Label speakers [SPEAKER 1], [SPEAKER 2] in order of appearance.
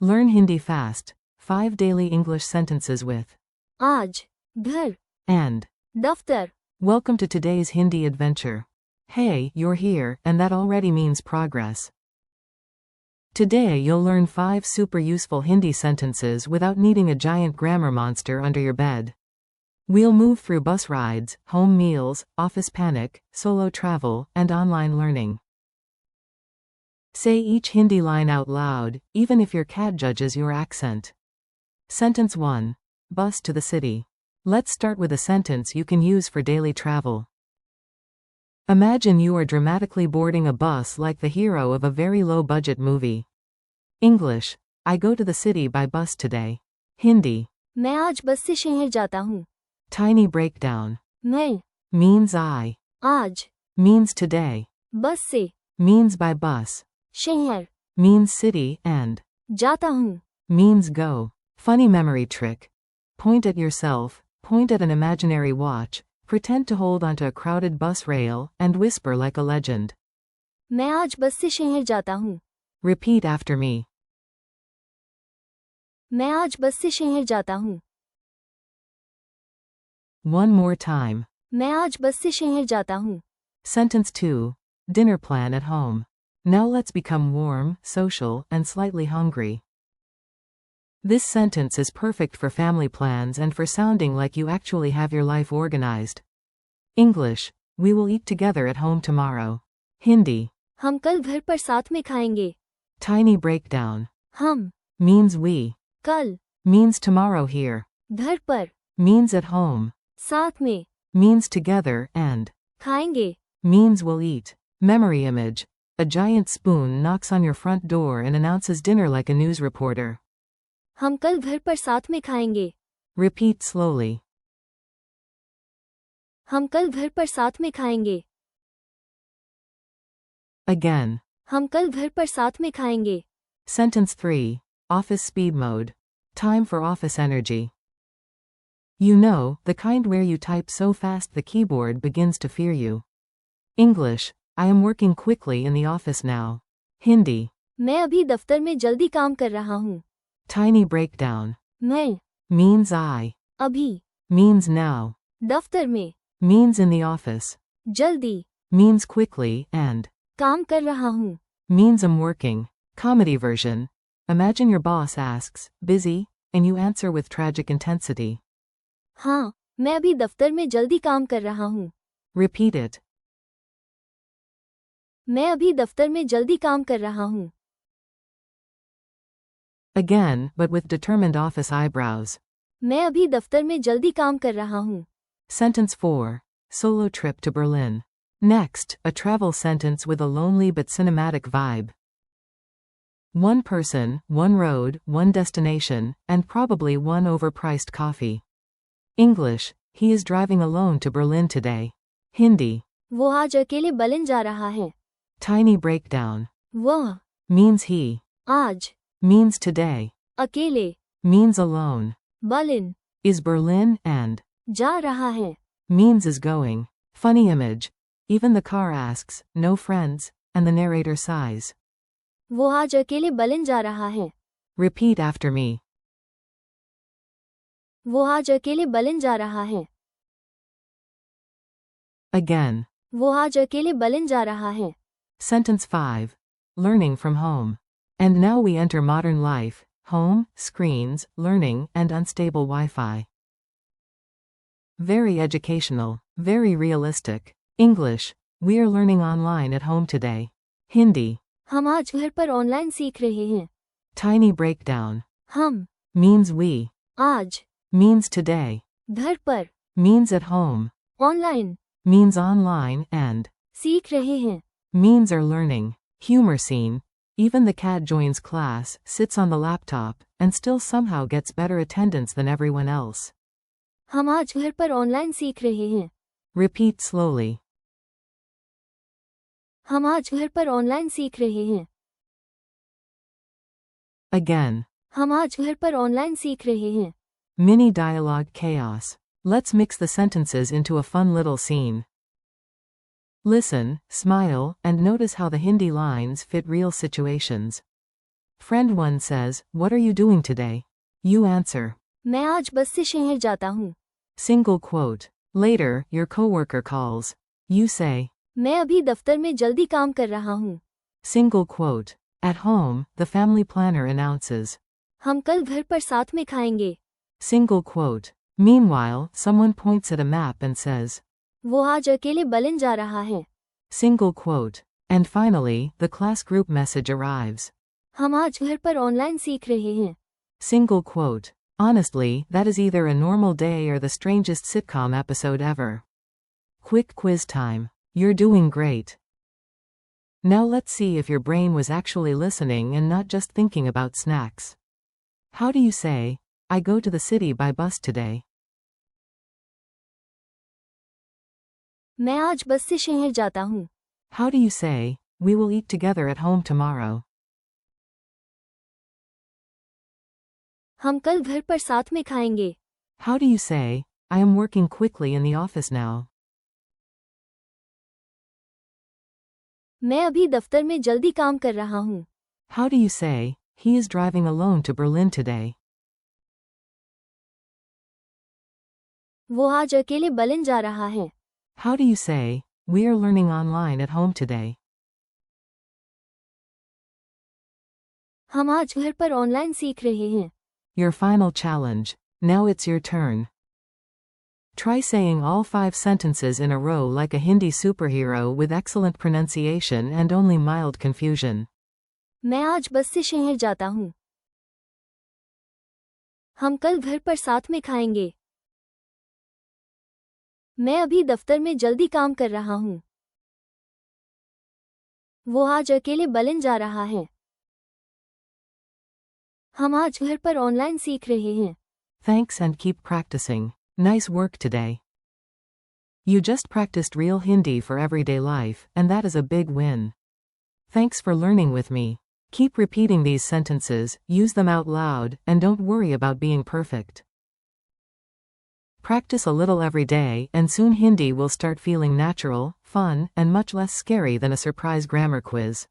[SPEAKER 1] Learn Hindi fast. 5 daily English sentences with
[SPEAKER 2] आज, घर,
[SPEAKER 1] and.
[SPEAKER 2] दफ्तर.
[SPEAKER 1] Welcome to today's Hindi adventure. Hey, you're here, and that already means progress. Today you'll learn 5 super useful Hindi sentences without needing a giant grammar monster under your bed. We'll move through bus rides, home meals, office panic, solo travel, and online learning. Say each Hindi line out loud, even if your cat judges your accent. Sentence 1. Bus to the city. Let's start with a sentence you can use for daily travel. Imagine you are dramatically boarding a bus like the hero of a very low-budget movie. English. I go to the city by bus today. Hindi.
[SPEAKER 2] मैं आज बस से शहर जाता हूँ.
[SPEAKER 1] Tiny breakdown.
[SPEAKER 2] मैं,
[SPEAKER 1] Means I.
[SPEAKER 2] आज,
[SPEAKER 1] Means today.
[SPEAKER 2] बस से,
[SPEAKER 1] Means by bus.
[SPEAKER 2] शहर,
[SPEAKER 1] Means city and.
[SPEAKER 2] जाता हूँ.
[SPEAKER 1] Means go. Funny memory trick. Point at yourself, point at an imaginary watch, pretend to hold onto a crowded bus rail, and whisper like a legend.
[SPEAKER 2] मैं आज बस से शहर जाता हूँ.
[SPEAKER 1] Repeat after me.
[SPEAKER 2] मैं आज बस से शहर जाता हूँ.
[SPEAKER 1] One more time.
[SPEAKER 2] मैं आज बस से शहर जाता हूँ.
[SPEAKER 1] Sentence 2. Dinner plan at home. Now let's become warm, social, and slightly hungry. This sentence is perfect for family plans and for sounding like you actually have your life organized. English. We will eat together at home tomorrow. Hindi.
[SPEAKER 2] हम कल घर पर साथ में खाएंगे.
[SPEAKER 1] Tiny breakdown.
[SPEAKER 2] हम,
[SPEAKER 1] Means we.
[SPEAKER 2] कल,
[SPEAKER 1] Means tomorrow here.
[SPEAKER 2] घर पर,
[SPEAKER 1] Means at home.
[SPEAKER 2] साथ में,
[SPEAKER 1] Means together and.
[SPEAKER 2] खाएंगे.
[SPEAKER 1] Means we'll eat. Memory image. A giant spoon knocks on your front door and announces dinner like a news reporter.
[SPEAKER 2] हम कल घर पर साथ में खाएंगे.
[SPEAKER 1] Repeat slowly.
[SPEAKER 2] हम कल घर पर साथ में खाएंगे.
[SPEAKER 1] Again.
[SPEAKER 2] हम कल घर पर साथ में खाएंगे.
[SPEAKER 1] Sentence 3. Office speed mode. Time for office energy. You know, the kind where you type so fast the keyboard begins to fear you. English. I am working quickly in the office now. Hindi.
[SPEAKER 2] मैं अभी दफ्तर में जल्दी काम कर रहा हूँ.
[SPEAKER 1] Tiny breakdown.
[SPEAKER 2] मैं,
[SPEAKER 1] Means I.
[SPEAKER 2] अभी,
[SPEAKER 1] Means now.
[SPEAKER 2] दफ्तर में,
[SPEAKER 1] Means in the office.
[SPEAKER 2] जल्दी,
[SPEAKER 1] Means quickly and.
[SPEAKER 2] काम कर रहा हूँ.
[SPEAKER 1] Means I'm working. Comedy version. Imagine your boss asks, busy? And you answer with tragic intensity.
[SPEAKER 2] हाँ, मैं अभी दफ्तर में जल्दी काम कर रहा हूँ.
[SPEAKER 1] Repeat it.
[SPEAKER 2] मैं अभी दफ्तर में जल्दी काम कर रहा हूँ.
[SPEAKER 1] Again, but with determined office eyebrows.
[SPEAKER 2] मैं अभी दफ्तर में जल्दी काम कर रहा हूँ.
[SPEAKER 1] Sentence 4. Solo trip to Berlin. Next, a travel sentence with a lonely but cinematic vibe. One person, one road, one destination, and probably one overpriced coffee. English. He is driving alone to Berlin today. Hindi.
[SPEAKER 2] वो आज अकेले Berlin जा रहा है.
[SPEAKER 1] Tiny breakdown.
[SPEAKER 2] वह,
[SPEAKER 1] Means he.
[SPEAKER 2] आज,
[SPEAKER 1] Means today.
[SPEAKER 2] अकेले,
[SPEAKER 1] Means alone.
[SPEAKER 2] Berlin,
[SPEAKER 1] Is Berlin and.
[SPEAKER 2] जा रहा है.
[SPEAKER 1] Means is going. Funny image. Even the car asks, no friends, and the narrator sighs.
[SPEAKER 2] वो आज अकेले बर्लिन जा रहा है.
[SPEAKER 1] Repeat after me.
[SPEAKER 2] वो आज अकेले बर्लिन जा रहा है.
[SPEAKER 1] Again.
[SPEAKER 2] वो आज अकेले बर्लिन जा रहा है.
[SPEAKER 1] Sentence 5. Learning from home. And now we enter modern life. Home, screens, learning, and unstable Wi-Fi. Very educational. Very realistic. English. We are learning online at home today. Hindi.
[SPEAKER 2] हम आज घर पर ऑनलाइन सीख रहे हैं.
[SPEAKER 1] Tiny breakdown.
[SPEAKER 2] हम,
[SPEAKER 1] Means we.
[SPEAKER 2] आज,
[SPEAKER 1] Means today.
[SPEAKER 2] घर पर,
[SPEAKER 1] Means at home.
[SPEAKER 2] Online,
[SPEAKER 1] Means online and.
[SPEAKER 2] सीख रहे हैं.
[SPEAKER 1] Means are learning. Humor scene. Even the cat joins class, sits on the laptop, and still somehow gets better attendance than everyone else.
[SPEAKER 2] हम आज घर पर online सीख रहे हैं.
[SPEAKER 1] Repeat slowly.
[SPEAKER 2] हम आज घर पर ऑनलाइन सीख रहे हैं.
[SPEAKER 1] Again.
[SPEAKER 2] हम आज घर पर ऑनलाइन सीख रहे हैं.
[SPEAKER 1] Mini dialogue chaos. Let's mix the sentences into a fun little scene. Listen, smile, and notice how the Hindi lines fit real situations. Friend 1 says, what are you doing today? You answer.
[SPEAKER 2] मैं आज बस से शहर जाता हूँ.
[SPEAKER 1] Single quote. Later, your coworker calls. You say.
[SPEAKER 2] मैं अभी दफ्तर में जल्दी काम कर रहा हूँ.
[SPEAKER 1] Single quote. At home, the family planner announces.
[SPEAKER 2] हम कल घर पर साथ में खाएंगे.
[SPEAKER 1] Single quote. Meanwhile, someone points at a map and says.
[SPEAKER 2] वो आज अकेले बलिन जा रहा है.
[SPEAKER 1] Single quote. And finally, the class group message arrives.
[SPEAKER 2] हम आज घर पर ऑनलाइन सीख रहे हैं.
[SPEAKER 1] Single quote. Honestly, that is either a normal day or the strangest sitcom episode ever. Quick quiz time. You're doing great. Now let's see if your brain was actually listening and not just thinking about snacks. How do you say, I go to the city by bus today?
[SPEAKER 2] मैं आज बस से शहर जाता हूँ.
[SPEAKER 1] How do you say, we will eat together at home tomorrow?
[SPEAKER 2] हम कल घर पर साथ में खाएंगे.
[SPEAKER 1] How do you say, I am working quickly in the office now?
[SPEAKER 2] मैं अभी दफ्तर में जल्दी काम कर रहा हूँ.
[SPEAKER 1] How do you say, he is driving alone to Berlin today?
[SPEAKER 2] वो आज अकेले बलिन जा रहा है.
[SPEAKER 1] How do you say, we are learning online at home today?
[SPEAKER 2] हम आज घर पर ऑनलाइन सीख रहे हैं.
[SPEAKER 1] Your final challenge. Now it's your turn. Try saying all 5 sentences in a row like a Hindi superhero with excellent pronunciation and only mild confusion.
[SPEAKER 2] मैं आज बस से शहर जाता हूँ. हम कल घर पर साथ में खाएंगे. मैं अभी दफ्तर में जल्दी काम कर रहा हूँ. वो आज अकेले बलिन जा रहा है. हम आज घर पर ऑनलाइन सीख रहे हैं.
[SPEAKER 1] Thanks and keep practicing. Nice work today. You just practiced real Hindi for everyday life, and that is a big win. Thanks for learning with me. Keep repeating these sentences, use them out loud, and don't worry about being perfect. Practice a little every day, and soon Hindi will start feeling natural, fun, and much less scary than a surprise grammar quiz.